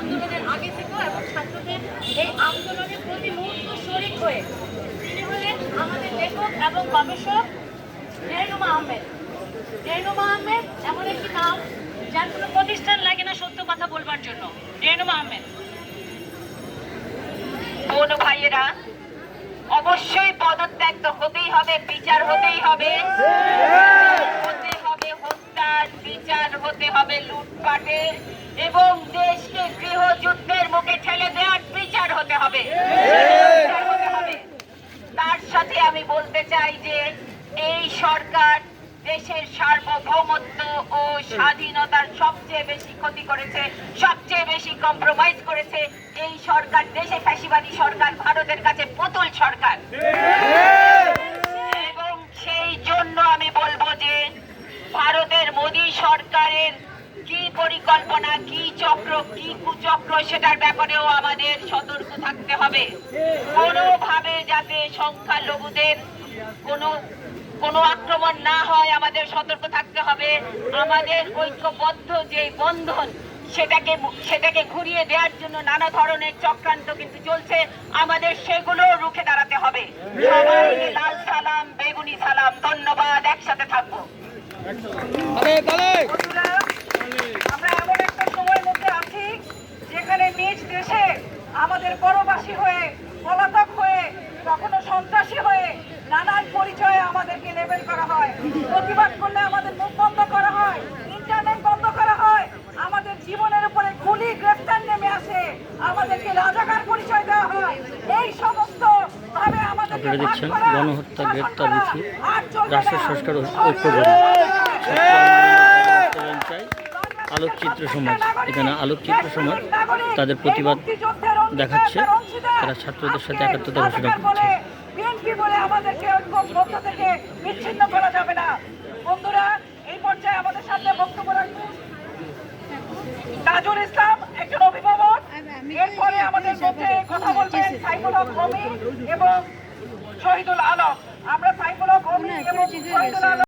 আন্দোলনের আগে থেকেও এবং ছাত্রদের এই আন্দোলনের প্রতি মুহূর্ত শরিক হয়ে তিনি হলেন আমাদের লেখক এবং গবেষক রেহনুমা আহমেদ। রেহনুমা আহমেদ এমন একটি নাম যার কোনো প্রতিষ্ঠান লাগে না সত্য কথা বলবার জন্য। রেহনুমা আহমেদ। বোন ভাইয়েরা, অবশ্যই পদত্যাগ তো হতেই হবে, বিচার হতেই হবে, হতে হবে হত্যার, বিচার হতে হবে লুটপাটের, এবং দেশকে গৃহযুদ্ধের মুখে ঠেলে দেওয়ার বিচার হতে হবে। তার সাথে আমি বলতে চাই যে এই সরকার দেশের সার্বভৌমত্ব ও স্বাধীনতার সবচেয়ে বেশি ক্ষতি করেছে, সবচেয়ে বেশি কম্প্রোমাইজ করেছে। এই সরকার দেশে ফ্যাসিবাদী সরকার, ভারতের কাছে পুতুল সরকার। এবং সেই জন্য আমি বলবো যে ভারতের মোদী সরকারের কি পরিকল্পনা, কি চক্র, কি কুচক্র, সেটার ব্যাপারেও আমাদের সতর্ক থাকতে হবে। কোনোভাবে যাতে সংখ্যালঘুদের কোনো আক্রমণ না হয়, আমাদের সতর্ক থাকতে হবে। আমাদের ঐক্যবদ্ধ যে বন্ধন, সেটাকে ঘুরিয়ে দেওয়ার জন্য নানা ধরনের চক্রান্ত কিন্তু চলছে। আমাদের সেগুলো রুখে দাঁড়াতে হবে। সবাইকে লাল সালাম, বেগুনি সালাম, ধন্যবাদ। একসাথে থাকবো। আমরা এমন একটা সময়ের মধ্যে আছি যেখানে নিজ দেশে আমাদের পরবাসী হয়ে, পলাতক হয়ে, কখনো সন্ত্রাসী হয়ে নানান পরিচয়ে আমাদেরকে লেবেল করা হয়। প্রতিবাদ করলে আমাদের মুখ বন্ধ করা হয়, ইন্টারনেট বন্ধ করা হয়, আমাদের জীবনের উপরে গুলি, গ্রেফতার নেমে আসে, আমাদেরকে রাজাকার পরিচয় দেওয়া হয়। এই সমস্ত ভাবে আমাদেরকে দেখছেন গণহত্যা, গ্রেফতার মিছিল, রাষ্ট্র সংস্কার ঐক্য চাই আলোকচিত্র সমাজ। এখানে আলোকচিত্র সমাজ তাদের প্রতিবাদ দেখাচ্ছে, তারা ছাত্রদের সাথে একাত্মতা ঘোষণা করছে। বিএনপি বলে আমাদেরকে ঐক্যবদ্ধ থেকে বিচ্ছিন্ন করা যাবে না। বন্ধুরা, এই পর্যায়ে আমাদের সামনে বক্তব্য রাখবেন তাজুল ইসলাম, একজন অভিভাবক। এরপরে আমাদের মধ্যে কথা বলবেন সাইফুল হক অমি এবং শহীদুল আলম। আমরা সাইফুল হক অমি এবং শহীদুল আলম